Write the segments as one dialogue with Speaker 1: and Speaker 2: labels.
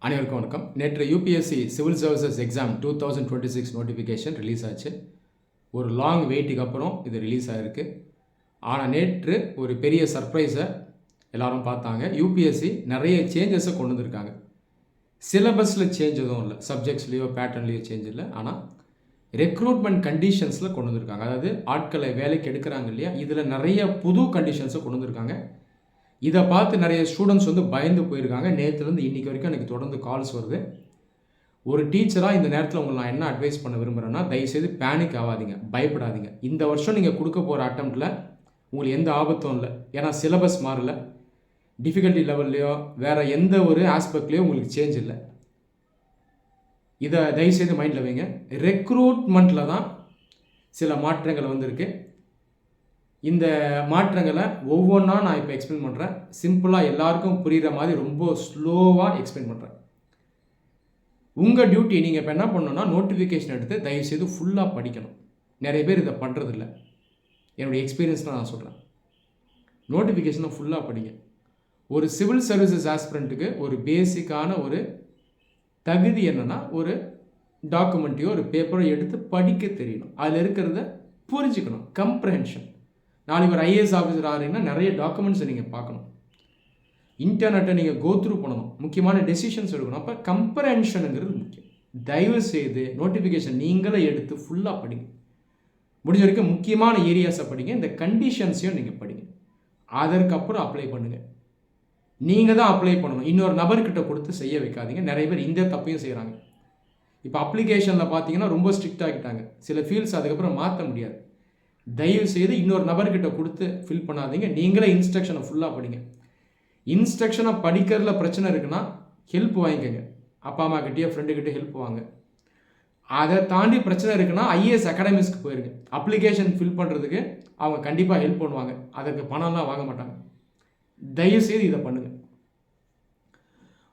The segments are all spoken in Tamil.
Speaker 1: அனைவருக்கும் வணக்கம். நேற்று UPSC civil services exam 2026 notification release ஆச்சு. ஒரு லாங் வெயிட்டுக்கு அப்புறம் இது ரிலீஸ் ஆகிருக்கு. ஆனால் நேற்று ஒரு பெரிய சர்ப்ரைஸை எல்லாரும் பார்த்தாங்க. யூபிஎஸ்சி நிறைய சேஞ்சஸை கொண்டு வந்திருக்காங்க. சிலபஸில் சேஞ்ச் எதுவும் இல்லை, சப்ஜெக்ட்ஸ்லேயோ பேட்டர்ன்லேயோ சேஞ்ச் இல்லை. ஆனால் ரெக்ரூட்மெண்ட் கண்டிஷன்ஸில் கொண்டு வந்திருக்காங்க. அதாவது ஆட்களை வேலைக்கு எடுக்கிறாங்க இல்லையா, இதில் நிறைய புது கண்டிஷன்ஸை கொண்டு வந்திருக்காங்க. இதை பார்த்து நிறைய ஸ்டூடெண்ட்ஸ் பயந்து போயிருக்காங்க. நேற்றுலேருந்து இன்றைக்கி வரைக்கும் எனக்கு தொடர்ந்து கால்ஸ் வருது. ஒரு டீச்சராக இந்த நேரத்தில் உங்களை நான் என்ன அட்வைஸ் பண்ண விரும்புகிறேன்னா, தயவுசெய்து பேனிக் ஆகாதீங்க, பயப்படாதீங்க. இந்த வருஷம் நீங்கள் கொடுக்க போகிற அட்டம்ப்டில் உங்களுக்கு எந்த ஆபத்தும் இல்லை. ஏன்னா சிலபஸ் மாறல, டிஃபிகல்ட்டி லெவல்லையோ வேறு எந்த ஒரு ஆஸ்பெக்ட்லேயோ உங்களுக்கு சேஞ்ச் இல்லை. இதை தயவுசெய்து மைண்டில் வைங்க. ரெக்ரூட்மெண்ட்டில் தான் சில மாற்றங்கள் வந்திருக்கு. இந்த மாற்றங்களை ஒவ்வொன்றா நான் இப்போ எக்ஸ்பிளைன் பண்ணுறேன். சிம்பிளாக எல்லாருக்கும் புரிகிற மாதிரி ரொம்ப ஸ்லோவாக எக்ஸ்பிளைன் பண்ணுறேன். உங்கள் டியூட்டி நீங்கள் இப்போ என்ன பண்ணணும்னா, நோட்டிஃபிகேஷன் எடுத்து தயவுசெய்து ஃபுல்லாக படிக்கணும். நிறைய பேர் இதை பண்ணுறதில்ல. என்னுடைய எக்ஸ்பீரியன்ஸ்னால் நான் சொல்கிறேன். நோட்டிஃபிகேஷனை ஃபுல்லாக படிங்க. ஒரு சிவில் சர்வீசஸ் ஆஸ்பிரண்ட்டுக்கு ஒரு பேசிக்கான ஒரு தகுதி என்னென்னா, ஒரு டாக்குமெண்ட்டையோ ஒரு பேப்பரோ எடுத்து படிக்க தெரியணும். அதில் இருக்கிறத புரிஞ்சுக்கணும். கம்ப்ரஹென்ஷன். நாளைக்கு ஒரு ஐஏஎஸ் ஆஃபீஸர் ஆகிறீங்கன்னா நிறைய டாக்குமெண்ட்ஸை நீங்கள் பார்க்கணும். இன்டர்நெட்டை நீங்கள் கோத்ரூ பண்ணணும். முக்கியமான டெசிஷன்ஸ் எடுக்கணும். அப்போ கம்ப்ரஹென்ஷனுங்கிறது முக்கியம். தயவு செய்து நோட்டிஃபிகேஷன் நீங்களே எடுத்து ஃபுல்லாக படிங்க. முடிஞ்ச வரைக்கும் முக்கியமான ஏரியாஸை படிங்க. இந்த கண்டிஷன்ஸையும் நீங்கள் படிங்க. அதற்கப்புறம் அப்ளை பண்ணுங்கள். நீங்கள் தான் அப்ளை பண்ணணும். இன்னொரு நபர்கிட்ட கொடுத்து செய்ய வைக்காதீங்க. நிறைய பேர் இந்த தப்பையும் செய்கிறாங்க. இப்போ அப்ளிகேஷனில் பார்த்தீங்கன்னா ரொம்ப ஸ்ட்ரிக்ட் ஆகிட்டாங்க. சில ஃபீல்ட்ஸ் அதுக்கப்புறம் மாற்ற முடியாது. தயவு செய்து இன்னொரு நபர்கிட்ட கொடுத்து ஃபில் பண்ணாதீங்க. நீங்களே இன்ஸ்ட்ரக்ஷனை ஃபுல்லாக படிங்க. இன்ஸ்ட்ரக்ஷனை படிக்கிறதுல பிரச்சனை இருக்குன்னா ஹெல்ப் வாங்கிக்கோங்க. அப்பா அம்மா கிட்டேயோ ஃப்ரெண்டுக்கிட்டே ஹெல்ப் வாங்க. அதை தாண்டி பிரச்சனை இருக்குன்னா ஐஏஎஸ் அகாடமிஸ்க்கு போயிருங்க. அப்ளிகேஷன் ஃபில் பண்ணுறதுக்கு அவங்க கண்டிப்பாக ஹெல்ப் பண்ணுவாங்க. அதற்கு பணம்லாம் வாங்க மாட்டாங்க. தயவு செய்து இதை பண்ணுங்கள்.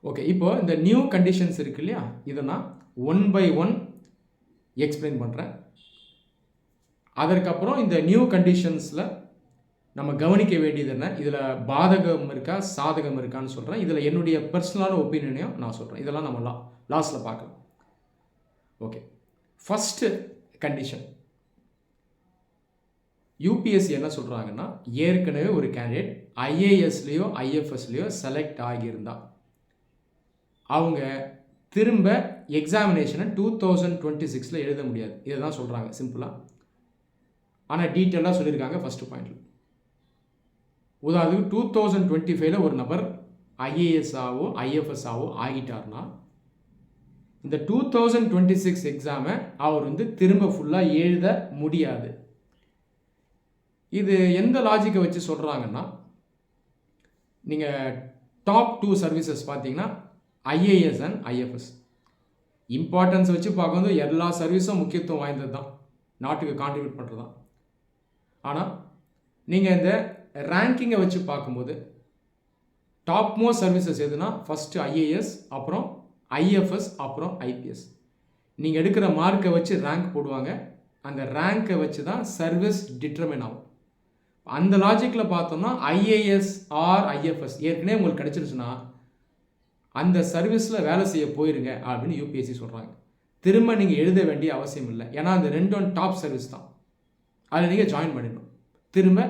Speaker 1: ஓகே, இப்போது இந்த நியூ கண்டிஷன்ஸ் இருக்கு இல்லையா, இதை நான் 1 by 1 எக்ஸ்பிளைன் பண்ணுறேன். அதற்கப்புறம் இந்த நியூ கண்டிஷன்ஸில் நம்ம கவனிக்க வேண்டியது என்ன, இதில் பாதகம் இருக்கா சாதகம் இருக்கான்னு சொல்கிறேன். இதில் என்னுடைய பர்சனலான ஒப்பீனியனையும் நான் சொல்கிறேன். இதெல்லாம் நம்ம லாஸ்ட்டில் பார்க்கலாம். Okay, first condition. யூபிஎஸ்சி என்ன சொல்கிறாங்கன்னா, ஏற்கனவே ஒரு கேண்டிடேட் ஐஏஎஸ்லேயோ ஐஎஃப்எஸ்லேயோ செலக்ட் ஆகியிருந்தா அவங்க திரும்ப எக்ஸாமினேஷனை 2026 எழுத முடியாது. இதை தான் சொல்கிறாங்க சிம்பிளாக. ஆனால் டீட்டெயிலாக சொல்லியிருக்காங்க ஃபஸ்ட்டு பாயிண்டில். உதாரணத்துக்கு 2025 ஒரு நபர் ஐஏஎஸ்ஸாவோ ஐஎஃப்எஸ்ஸாவோ ஆகிட்டார்னா இந்த 2026 எக்ஸாமை அவர் திரும்ப ஃபுல்லாக எழுத முடியாது. இது எந்த லாஜிக்கை வச்சு சொல்கிறாங்கன்னா, நீங்கள் டாப் 2 சர்வீசஸ் பார்த்தீங்கன்னா ஐஏஎஸ் அண்ட் ஐஎஃப்எஸ். இம்பார்ட்டன்ஸ் வச்சு பார்க்கும்போது எல்லா சர்வீஸும் முக்கியத்துவம் வாய்ந்தது தான், நாட்டுக்கு கான்ட்ரிபியூட் பண்ணுறது தான். ஆனால் நீங்கள் இந்த ரேங்கிங்கை வச்சு பார்க்கும்போது டாப் மோஸ்ட் சர்வீசஸ் எதுனா ஃபஸ்ட்டு ஐஏஎஸ், அப்புறம் ஐஎஃப்எஸ், அப்புறம் ஐபிஎஸ். நீங்கள் எடுக்கிற மார்க்கை வச்சு ரேங்க் போடுவாங்க. அந்த ரேங்கை வச்சு தான் சர்வீஸ் டிட்டர்மைன் ஆகும். அந்த லாஜிக்கில் பார்த்தோம்னா ஐஏஎஸ் ஆர் ஐஎஃப்எஸ் ஏற்கனவே உங்களுக்கு கிடச்சிருச்சுன்னா அந்த சர்வீஸில் வேலை செய்ய போயிருங்க அப்படின்னு யூபிஎஸ்சி சொல்கிறாங்க. திரும்ப நீங்கள் எழுத வேண்டிய அவசியம் இல்லை. ஏன்னா அந்த ரெண்டும் டாப் சர்வீஸ் தான். அதில் நீங்கள் ஜாயின் பண்ணிடணும். திரும்ப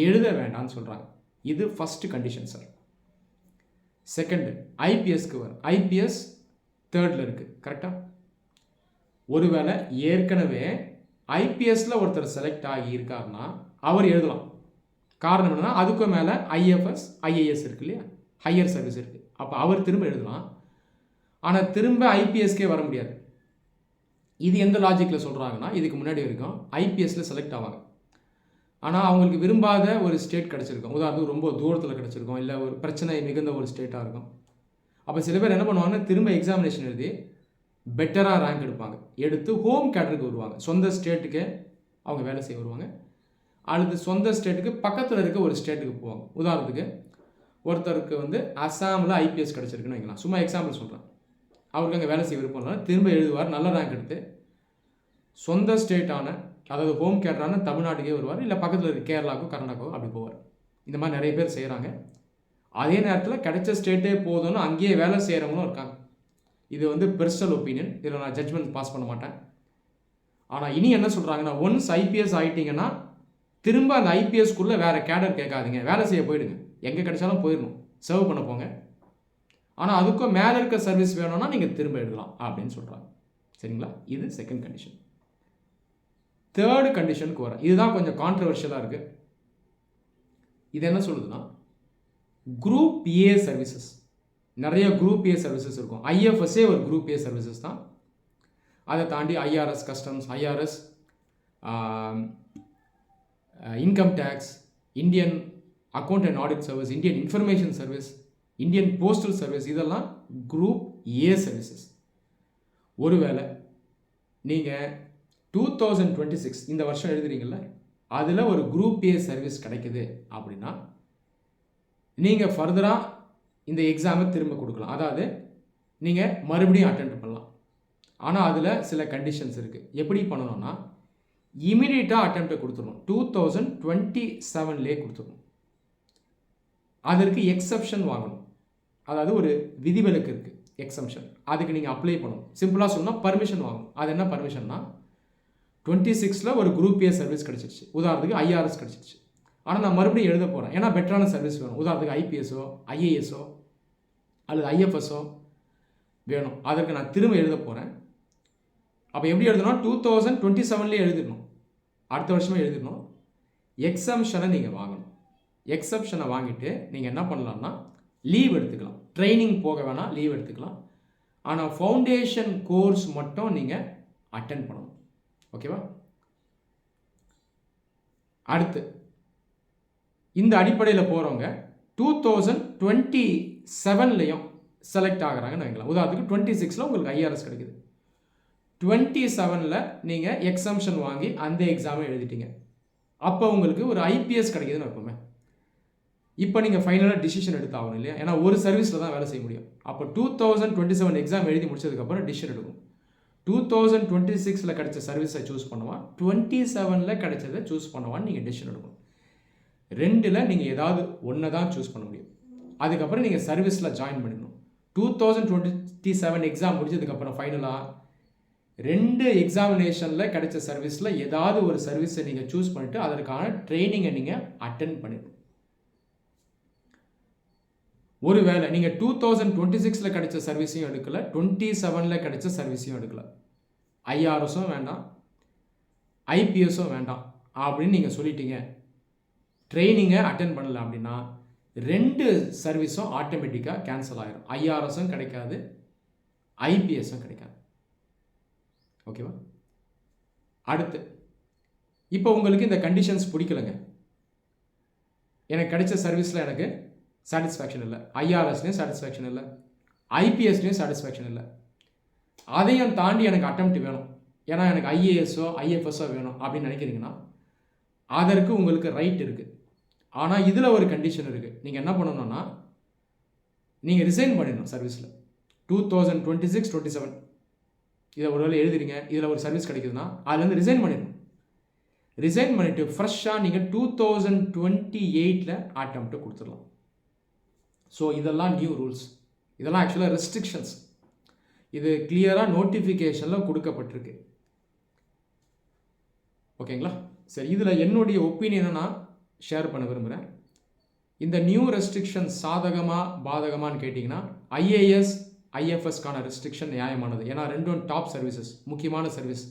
Speaker 1: எழுத வேண்டாம்னு சொல்கிறாங்க. இது ஃபஸ்ட்டு கண்டிஷன் சார். செகண்டு, ஐபிஎஸ்க்கு வரும். ஐபிஎஸ் தேர்டில் இருக்குது, கரெக்டாக? ஒருவேளை ஏற்கனவே ஐபிஎஸ்சில் ஒருத்தர் செலக்ட் ஆகி இருக்காருன்னா அவர் எழுதலாம். காரணம் என்னென்னா, அதுக்கும் மேலே ஐஎஃப்எஸ் ஐஏஎஸ் இருக்கு இல்லையா, ஹையர் சர்வீஸ் இருக்குது. அப்போ அவர் திரும்ப எழுதலாம். ஆனால் திரும்ப ஐபிஎஸ்கே வர முடியாது. இது எந்த லாஜிக்கில் சொல்கிறாங்கன்னா, இதுக்கு முன்னாடி வரைக்கும் ஐபிஎஸ்சில் செலக்ட் ஆவாங்க. ஆனால் அவங்களுக்கு விரும்பாத ஒரு ஸ்டேட் கிடச்சிருக்கும். உதாரணத்துக்கு ரொம்ப தூரத்தில் கிடச்சிருக்கும், இல்லை ஒரு பிரச்சனை மிகுந்த ஒரு ஸ்டேட்டாக இருக்கும். அப்போ சில பேர் என்ன பண்ணுவாங்கன்னா, திரும்ப எக்ஸாமினேஷன் எழுதி பெட்டராக ரேங்க் எடுப்பாங்க. எடுத்து ஹோம் கேட்டருக்கு வருவாங்க. சொந்த ஸ்டேட்டுக்கு அவங்க வேலை செய்ய வருவாங்க. அடுத்து சொந்த ஸ்டேட்டுக்கு பக்கத்தில் இருக்க ஒரு ஸ்டேட்டுக்கு போவாங்க. உதாரணத்துக்கு ஒருத்தருக்கு அசாமில் ஐபிஎஸ் கிடச்சிருக்குன்னு வைக்கலாம். சும்மா எக்ஸாம்பிள் சொல்கிறேன். அவருக்கு அங்கே வேலை செய்ய விருப்பம் இல்லை. திரும்ப எழுதுவார், நல்ல ரேங்க் எடுத்து சொந்த ஸ்டேட்டான, அதாவது ஹோம் கேட்டரான தமிழ்நாட்டுக்கே வருவார். இல்லை பக்கத்தில் இருக்க கேரளாவுக்கோ கர்நாடகாவோ அப்படி போவார். இந்த மாதிரி நிறைய பேர் செய்கிறாங்க. அதே நேரத்தில் கிடைச்ச ஸ்டேட்டே போதும்னு அங்கேயே வேலை செய்கிறவங்களும் இருக்காங்க. இது வந்து பர்சனல் ஒப்பீனியன், இதில் நான் ஜட்ஜ்மெண்ட் பாஸ் பண்ண மாட்டேன். ஆனால் இனி என்ன சொல்கிறாங்கன்னா, ஒன்ஸ் ஐபிஎஸ் ஆகிட்டிங்கன்னா திரும்ப அந்த ஐபிஎஸ்க்குள்ளே வேறு கேடர் கேட்காதீங்க, வேலை செய்ய போயிடுங்க, எங்கே கிடைச்சாலும் போயிடணும், சர்வ் பண்ண போங்க. ஆனால் அதுக்கும் மேலே இருக்க சர்வீஸ் வேணும்னா நீங்கள் திரும்ப எழுதலாம் அப்படின்னு சொல்கிறாங்க. சரிங்களா? இது செகண்ட் கண்டிஷன். தேர்டு கண்டிஷனுக்கு வரேன். இதுதான் கொஞ்சம் கான்ட்ரவர்ஷியலாக இருக்குது. இது என்ன சொல்லுதுன்னா, குரூப் ஏ சர்வீசஸ், நிறைய குரூப் ஏ சர்வீசஸ் இருக்கும். ஐஎஃப்எஸ்ஏ ஒரு குரூப் ஏ சர்வீசஸ் தான். அதை தாண்டி IRS customs, IRS income tax, Indian account and audit service, Indian information service, Indian postal service, இதெல்லாம் குரூப் ஏ சர்வீசஸ். ஒருவேளை நீங்கள் 2026 இந்த வருஷம் எழுதுறீங்கல்ல, அதில் ஒரு குரூப் ஏ சர்வீஸ் கிடைக்குது அப்படின்னா நீங்கள் ஃபர்தராக இந்த எக்ஸாமை திரும்ப கொடுக்கலாம். அதாவது நீங்கள் மறுபடியும் அட்டெண்ட் பண்ணலாம். ஆனால் அதில் சில கண்டிஷன்ஸ் இருக்குது. எப்படி பண்ணணும்னா, இமீடியட்டாக அட்டெம்ப்டை கொடுத்துடணும். 2027லே கொடுத்துடணும். அதற்கு எக்ஸப்ஷன் வாங்கணும். அதாவது ஒரு விதிவிலக்கு இருக்குது, எக்ஸம்ஷன். அதுக்கு நீங்கள் அப்ளை பண்ணணும். சிம்பிளாக சொன்னால் பர்மிஷன் வாங்கணும். அது என்ன பர்மிஷன்னா, 26ல் ஒரு குரூப் ஏ சர்வீஸ் கிடச்சிருச்சு, உதாரணத்துக்கு ஐஆர்எஸ் கிடச்சிருச்சு. ஆனால் நான் மறுபடியும் எழுத போகிறேன், ஏன்னா பெட்டரான சர்வீஸ் வேணும். உதாரணத்துக்கு ஐபிஎஸ்ஓ, ஐஏஎஸ்ஓ அல்லது ஐஎஃப்எஸ்ஓ வேணும். அதற்கு நான் திரும்ப எழுத போகிறேன். அப்போ எப்படி எழுதணும்? 2027லேயே எழுதிடணும், அடுத்த வருஷமே எழுதிடணும். எக்ஸம்ஷனை நீங்கள் வாங்கணும். எக்ஸப்ஷனை வாங்கிட்டு நீங்கள் என்ன பண்ணலாம்னா, லீவ் எடுத்துக்கலாம். ட்ரைனிங் போக வேணாம், லீவ் எடுத்துக்கலாம். ஆனால் ஃபவுண்டேஷன் கோர்ஸ் மட்டும் நீங்கள் அட்டென்ட் பண்ணணும். ஓகேவா? அடுத்து இந்த அடிப்படையில் போகிறவங்க 2027லையும் செலக்ட் ஆகிறாங்கன்னு வைக்கலாம். உதாரணத்துக்கு 26ல் உங்களுக்கு ஐஆர்எஸ் கிடைக்குது, 27ல் நீங்கள் எக்ஸம்ஷன் வாங்கி அந்த எக்ஸாமை எழுதிட்டீங்க. அப்போ உங்களுக்கு ஒரு ஐபிஎஸ் கிடைக்குதுன்னு வைப்போமே. இப்போ நீங்கள் ஃபைனலாக டிசிஷன் எடுத்தாகணும் இல்லையா? ஏன்னா ஒரு சர்வீஸில் தான் வேலை செய்ய முடியும். அப்போ 2027 எக்ஸாம் எழுதி முடிச்சதுக்கப்புறம் டிசிஷன் எடுக்கும். 2026ல் கிடைச்ச சர்வீஸை சூஸ் பண்ணுவான், 27ல் கிடைச்சதை சூஸ் பண்ணுவான்னு நீங்கள் டிசிஷன் எடுக்கணும். ரெண்டில் நீங்கள் ஏதாவது ஒன்று தான் சூஸ் பண்ண முடியும். அதுக்கப்புறம் நீங்கள் சர்வீஸில் ஜாயின் பண்ணிடணும். 2027 எக்ஸாம் முடிச்சதுக்கப்புறம் ஃபைனலாக 2 எக்ஸாமினேஷனில் கிடைச்ச சர்வீஸில் ஏதாவது ஒரு சர்வீஸை நீங்கள் சூஸ் பண்ணிவிட்டு அதற்கான ட்ரைனிங்கை நீங்கள் அட்டென்ட் பண்ணிடணும். ஒருவேளை நீங்கள் 2026ல் கிடைச்ச சர்வீஸையும் எடுக்கலை, 27ல் கிடைச்ச சர்வீஸையும் எடுக்கலை, ஐஆர்எஸும் வேண்டாம், ஐபிஎஸும் வேண்டாம் அப்படின்னு நீங்கள் சொல்லிட்டீங்க, ட்ரைனிங்கை அட்டென்ட் பண்ணலை அப்படின்னா 2 சர்வீஸும் ஆட்டோமேட்டிக்காக கேன்சல் ஆகிடும். ஐஆர்எஸும் கிடைக்காது, ஐபிஎஸும் கிடைக்காது. ஓகேவா? அடுத்து இப்போ உங்களுக்கு இந்த கண்டிஷன்ஸ் பிடிக்கலைங்க, எனக்கு கிடைச்ச சர்வீஸில் எனக்கு சாட்டிஸ்ஃபேக்ஷன் இல்லை, ஐஆர்எஸ்லேயும் சாட்டிஸ்ஃபேக்ஷன் இல்லை, ஐபிஎஸ்லேயும் சாட்டிஸ்ஃபேக்ஷன் இல்லை, அதையும் தாண்டி எனக்கு அட்டெம்ப்ட் வேணும், ஏன்னா எனக்கு ஐஏஎஸ்ஓ ஐஎஃப்எஸ்ஓ வேணும் அப்படின்னு நினைக்கிறீங்கன்னா அதற்கு உங்களுக்கு ரைட் இருக்குது. ஆனால் இதில் ஒரு கண்டிஷன் இருக்குது. நீங்கள் என்ன பண்ணணும்னா, நீங்கள் ரிசைன் பண்ணிடணும் சர்வீஸில். 2026-27 இதை ஒரு வேளை எழுதுறீங்க, இதில் ஒரு சர்வீஸ் கிடைக்குதுன்னா அதுலேருந்து ரிசைன் பண்ணிடணும். ரிசைன் பண்ணிவிட்டு ஃப்ரெஷ்ஷாக நீங்கள் 2028ல் அட்டெம்ப்ட்டு கொடுத்துடலாம். ஸோ இதெல்லாம் நியூ ரூல்ஸ், இதெல்லாம் ஆக்சுவலாக ரெஸ்ட்ரிக்ஷன்ஸ். இது கிளியராக நோட்டிஃபிகேஷனில் கொடுக்கப்பட்டிருக்கு. ஓகேங்களா? சரி, இதில் என்னுடைய ஒப்பீனியனை நான் ஷேர் பண்ண விரும்புகிறேன். இந்த நியூ ரெஸ்ட்ரிக்ஷன் சாதகமாக பாதகமானு கேட்டிங்கன்னா, ஐஏஎஸ் ஐஎஃப்எஸ்க்கான ரெஸ்ட்ரிக்ஷன் நியாயமானது. ஏன்னா ரெண்டும் டாப் சர்வீசஸ், முக்கியமான சர்வீஸ்.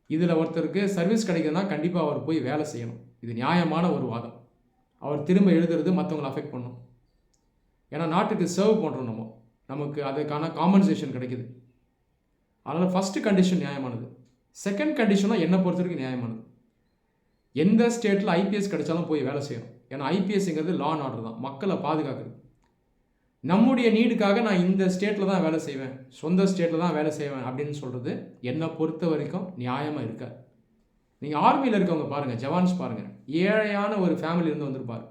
Speaker 1: இதில் ஒருத்தருக்கு சர்வீஸ் கிடைக்குதுன்னா கண்டிப்பாக அவர் போய் வேலை செய்யணும். இது நியாயமான ஒரு வாதம். அவர் திரும்ப எழுதுறது மற்றவங்களை அஃபெக்ட் பண்ணும். ஏன்னா நாட்டுக்கு சர்வ் பண்ணுறோம், நமக்கு அதுக்கான காம்பன்சேஷன் கிடைக்குது. அதனால் ஃபஸ்ட்டு கண்டிஷன் நியாயமானது. செகண்ட் கண்டிஷனும் என்னை பொறுத்த வரைக்கும் நியாயமானது. எந்த ஸ்டேட்டில் ஐபிஎஸ் கிடைச்சாலும் போய் வேலை செய்யணும். ஏன்னா ஐபிஎஸ்ங்கிறது லா அண்ட் ஆர்டர் தான், மக்களை பாதுகாக்குது. நம்முடைய நீடுக்காக நான் இந்த ஸ்டேட்டில் தான் வேலை செய்வேன், சொந்த ஸ்டேட்டில் தான் வேலை செய்வேன் அப்படின்னு சொல்கிறது என்னை பொறுத்த வரைக்கும் நியாயமாக இருக்காது. நீங்கள் ஆர்மியில் இருக்கவங்க பாருங்கள், ஜவான்ஸ் பாருங்கள், ஏழையான ஒரு ஃபேமிலியிலேருந்து வந்திருப்பார்,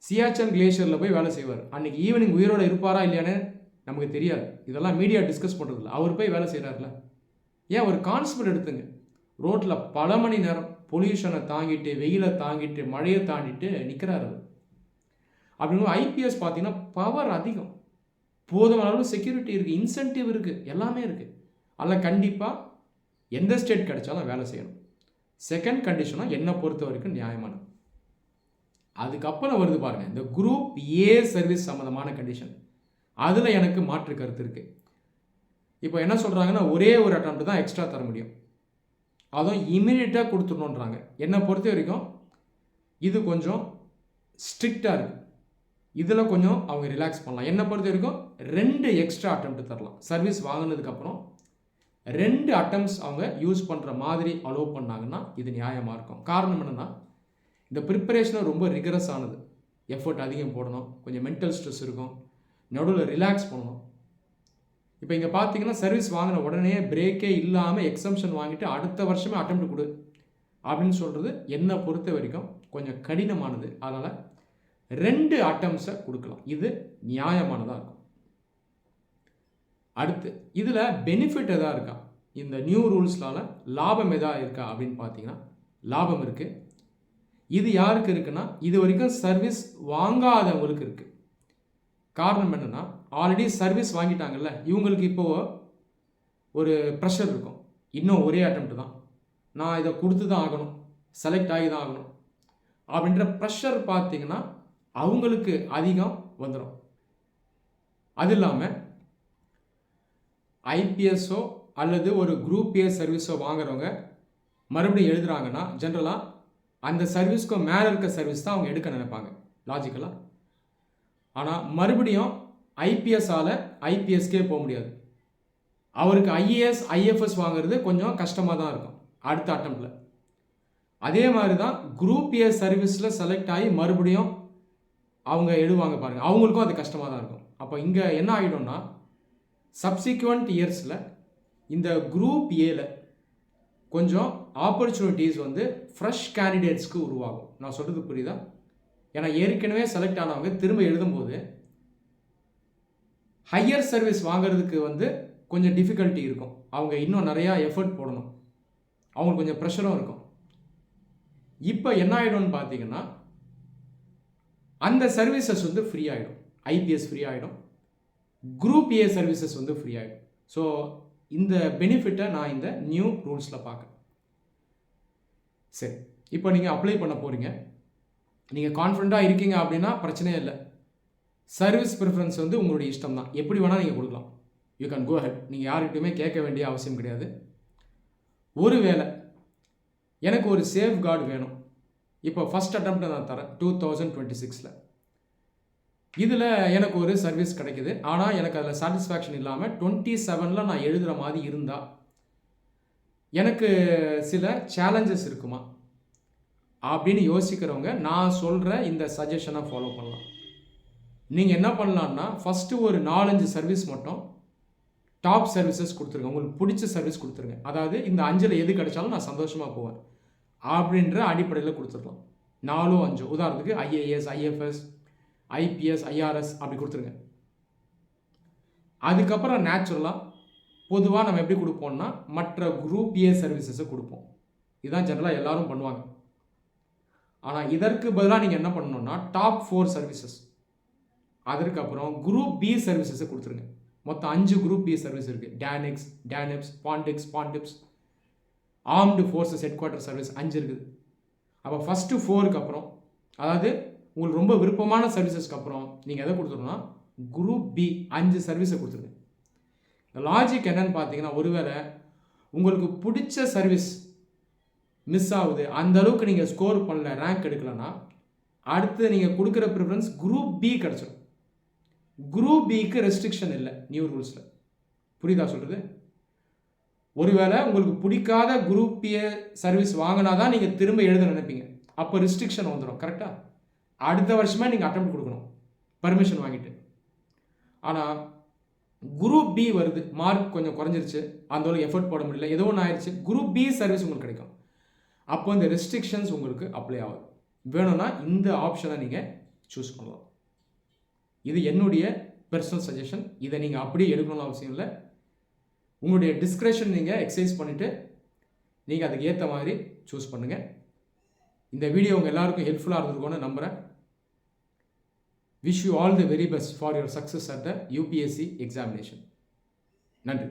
Speaker 1: சியாச்சன் கிளேஷியரில் போய் வேலை செய்வார். அன்றைக்கி ஈவினிங் உயிரோடு இருப்பாரா இல்லையான்னு நமக்கு தெரியாது. இதெல்லாம் மீடியா டிஸ்கஸ் பண்ணுறதில்ல. அவர் போய் வேலை செய்கிறார்ல. ஏன் ஒரு கான்ஸ்டபிள் எடுத்துங்க, ரோட்டில் பல மணி நேரம் பொல்யூஷனை தாங்கிட்டு, வெயிலை தாங்கிட்டு, மழையை தாண்டிட்டு நிற்கிறாரு. அப்படின்னா ஐபிஎஸ் பார்த்தீங்கன்னா பவர் அதிகம். போதுமான அளவு செக்யூரிட்டி இருக்குது, இன்சென்டிவ் இருக்குது, எல்லாமே இருக்குது. அதில் கண்டிப்பாக எந்த ஸ்டேட் கிடைச்சாலும் வேலை செய்யணும். செகண்ட் கண்டிஷனும் என்னை பொறுத்த வரைக்கும் நியாயமானது. அதுக்கப்புறம் வருது பாருங்கள், இந்த குரூப் ஏ சர்வீஸ் சம்மந்தமான கண்டிஷன். அதில் எனக்கு மாற்று கருத்து இருக்குது. இப்போ என்ன சொல்கிறாங்கன்னா, ஒரே ஒரு அட்டெம்ப்ட் தான் எக்ஸ்ட்ரா தர முடியும், அதுவும் இமீடியட்டாக கொடுத்துடணுன்றாங்க. என்னை பொறுத்த வரைக்கும் இது கொஞ்சம் ஸ்ட்ரிக்டாக இருக்குது. இதில் கொஞ்சம் அவங்க ரிலாக்ஸ் பண்ணலாம். என்னை பொறுத்த வரைக்கும் 2 எக்ஸ்ட்ரா அட்டெம்ப்ட் தரலாம். சர்வீஸ் வாங்கினதுக்கப்புறம் 2 அட்டெம்ப்ட்ஸ் அவங்க யூஸ் பண்ணுற மாதிரி அலோவ் பண்ணாங்கன்னா இது நியாயமாக இருக்கும். காரணம் என்னென்னா, இந்த ப்ரிப்பரேஷனும் ரொம்ப ரிகரஸ் ஆனது, எஃபர்ட் அதிகம் போடணும், கொஞ்சம் மென்டல் ஸ்ட்ரெஸ் இருக்கும், நடுவில் ரிலாக்ஸ் பண்ணணும். இப்போ இங்கே பார்த்தீங்கன்னா, சர்வீஸ் வாங்கின உடனே பிரேக்கே இல்லாமல் எக்ஸம்ஷன் வாங்கிட்டு அடுத்த வருஷமே அட்டெம்ப்ட் கொடு அப்படின்னு சொல்கிறது என்னை பொறுத்த வரைக்கும் கொஞ்சம் கடினமானது. அதனால் 2 அட்டெம்ப்ட்ஸை கொடுக்கலாம், இது நியாயமானதாக இருக்கும். அடுத்து இதில் பெனிஃபிட் எதாக இருக்கா, இந்த நியூ ரூல்ஸ்னால லாபம் எதாக இருக்கா அப்படின்னு பார்த்தீங்கன்னா, லாபம் இருக்குது. இது யாருக்கு இருக்குன்னா, இது வரைக்கும் சர்வீஸ் வாங்காதவங்களுக்கு இருக்குது. காரணம் என்னென்னா, ஆல்ரெடி சர்வீஸ் வாங்கிட்டாங்கல்ல, இவங்களுக்கு இப்போது ஒரு ப்ரெஷர் இருக்கும். இன்னும் ஒரே அட்டெம்ப்ட் தான், நான் இதை கொடுத்து தான் ஆகணும், செலக்ட் ஆகி தான் ஆகணும் அப்படின்ற ப்ரெஷர் பார்த்தீங்கன்னா அவங்களுக்கு அதிகம் வந்துடும். அது இல்லாமல் ஐபிஎஸ்ஸோ அல்லது ஒரு குரூப் ஏ சர்வீஸோ வாங்குறவங்க மறுபடியும் எழுதுகிறாங்கன்னா, ஜென்ரலாக அந்த சர்வீஸ்க்கு மேலே இருக்க சர்வீஸ் தான் அவங்க எடுக்க நினைப்பாங்க லாஜிக்கலாக. ஆனால் மறுபடியும் ஐபிஎஸ்ஸால் ஐபிஎஸ்கே போக முடியாது. அவருக்கு ஐஏஎஸ் ஐஎஃப்எஸ் வாங்குறது கொஞ்சம் கஷ்டமாக தான் இருக்கும் அடுத்த அட்டெம்ப்டில். அதே மாதிரி தான் குரூப் ஏ சர்வீஸில் செலக்ட் ஆகி மறுபடியும் அவங்க எழுதுவாங்க பாருங்கள், அவங்களுக்கும் அது கஷ்டமாக தான் இருக்கும். அப்போ இங்கே என்ன ஆகிடும்னா, சப்சிக்வெண்ட் இயர்ஸில் இந்த குரூப் ஏல கொஞ்சம் ஆப்பர்ச்சுனிட்டிஸ் வந்து ஃப்ரெஷ் கேண்டிடேட்ஸ்க்கு உருவாகும். நான் சொல்கிறது புரியுதா? ஏன்னா ஏற்கனவே செலக்ட் ஆனவங்க திரும்ப எழுதும்போது ஹையர் சர்வீஸ் வாங்கிறதுக்கு வந்து கொஞ்சம் டிஃபிகல்ட்டி இருக்கும். அவங்க இன்னும் நிறையா எஃபர்ட் போடணும், அவங்களுக்கு கொஞ்சம் ப்ரெஷரும் இருக்கும். இப்போ என்ன ஆகிடும்னு பார்த்தீங்கன்னா, அந்த சர்வீசஸ் வந்து ஃப்ரீ ஆகிடும், ஐபிஎஸ் ஃப்ரீ ஆகிடும், குரூப் ஏ சர்வீசஸ் வந்து ஃப்ரீ ஆகிடும். ஸோ இந்த பெனிஃபிட்டை நான் இந்த நியூ ரூல்ஸில் பார்க்குறேன். சரி, இப்போ நீங்கள் அப்ளை பண்ண போகிறீங்க, நீங்கள் கான்ஃபிடண்ட்டாக இருக்கீங்க அப்படின்னா பிரச்சனையே இல்லை. சர்வீஸ் ப்ரிஃபரன்ஸ் வந்து உங்களுடைய இஷ்டம் தான், எப்படி வேணால் நீங்கள் கொடுக்கலாம். யூ கேன் கோ ஹெட், நீங்கள் யார்கிட்டையுமே கேட்க வேண்டிய அவசியம் கிடையாது. ஒருவேளை எனக்கு ஒரு சேஃப் கார்டு வேணும், இப்போ ஃபஸ்ட் அட்டெம்ப்ட்டை நான் தரேன் 2026. இதில் எனக்கு ஒரு சர்வீஸ் கிடைக்குது, ஆனால் எனக்கு அதில் சாட்டிஸ்ஃபேக்ஷன் இல்லாமல் 27 நான் எழுதுகிற மாதிரி இருந்தால் எனக்கு சில சேலஞ்சஸ் இருக்குமா அப்படின்னு யோசிக்கிறவங்க நான் சொல்கிற இந்த சஜஷனை ஃபாலோ பண்ணலாம். நீங்கள் என்ன பண்ணலான்னா, ஃபஸ்ட்டு ஒரு 4-5 சர்வீஸ் மட்டும் டாப் சர்வீசஸ் கொடுத்துருங்க, உங்களுக்கு பிடிச்ச சர்வீஸ் கொடுத்துருங்க. அதாவது இந்த 5ல் எது கிடைச்சாலும் நான் சந்தோஷமாக போவேன் அப்படின்ற அடிப்படையில் கொடுத்துடலாம். 4-5 உதாரணத்துக்கு ஐஏஎஸ் ஐஎஃப்எஸ் ஐபிஎஸ் ஐஆர்எஸ் அப்படி கொடுத்துருங்க. அதுக்கப்புறம் நேச்சுரலாக பொதுவாக நம்ம எப்படி கொடுப்போம்னா, மற்ற குரூப் ஏ சர்வீசஸை கொடுப்போம். இதுதான் ஜென்ரலாக எல்லோரும் பண்ணுவாங்க. ஆனால் இதற்கு பதிலாக நீங்கள் என்ன பண்ணணும்னா, டாப் 4 சர்வீசஸ், அதற்கப்புறம் குரூப் பி சர்வீசஸை கொடுத்துருங்க. மொத்தம் 5 குரூப் பி சர்வீஸ் இருக்குது. DANICS, DANIPS, PONDIPS, armed forces head quarter service 5 இருக்குது. அப்போ ஃபஸ்ட்டு 4க்கு அப்புறம், அதாவது உங்களுக்கு ரொம்ப விருப்பமான சர்வீசஸ்க்கு அப்புறம் நீங்கள் எதை கொடுத்துருன்னா, குரூப் பி 5 சர்வீஸை கொடுத்துருங்க. இந்த லாஜிக் என்னன்னு பார்த்தீங்கன்னா, ஒருவேளை உங்களுக்கு பிடிச்ச சர்வீஸ் மிஸ் ஆகுது, அந்த அளவுக்கு நீங்கள் ஸ்கோர் பண்ணல, ரேங்க் எடுக்கலைன்னா, அடுத்து நீங்கள் கொடுக்குற ப்ரிஃபரன்ஸ் குரூப் பி கிடச்சிடும். குரூப் பிக்கு ரெஸ்ட்ரிக்ஷன் இல்லை நியூ ரூல்ஸில். புரியுதா சொல்கிறது? ஒருவேளை உங்களுக்கு பிடிக்காத குரூப் ஏ சர்வீஸ் வாங்கினா தான் நீங்கள் திரும்ப எழுத நினைப்பீங்க, அப்போ ரெஸ்ட்ரிக்ஷன் வந்துடும். கரெக்டாக அடுத்த வருஷமே நீங்கள் அட்டெம்ப்ட் கொடுக்கணும் பர்மிஷன் வாங்கிட்டு. ஆனால் குரூப் பி வருது, மார்க் கொஞ்சம் குறைஞ்சிருச்சு, அந்த அளவுக்கு எஃபர்ட் போட முடியல, ஏதோ ஒன்று ஆயிடுச்சு, குரூப் பி சர்வீஸ் உங்களுக்கு கிடைக்கும். அப்போ இந்த ரெஸ்ட்ரிக்ஷன்ஸ் உங்களுக்கு அப்ளை ஆகும். வேணும்னா இந்த ஆப்ஷனை நீங்கள் சூஸ் பண்ணலாம். இது என்னுடைய பர்சனல் சஜஷன். இதை நீங்கள் அப்படியே எடுக்கணும்னு அவசியம் இல்லை. உங்களுடைய டிஸ்க்ரெஷன் நீங்கள் எக்ஸசைஸ் பண்ணிவிட்டு நீங்கள் அதுக்கு ஏற்ற மாதிரி சூஸ் பண்ணுங்கள். இந்த வீடியோ உங்கள் எல்லாருக்கும் ஹெல்ப்ஃபுல்லாக இருந்திருக்கும்னு நம்புகிறேன். Wish you all the very best for your success at the UPSC examination. நன்றி.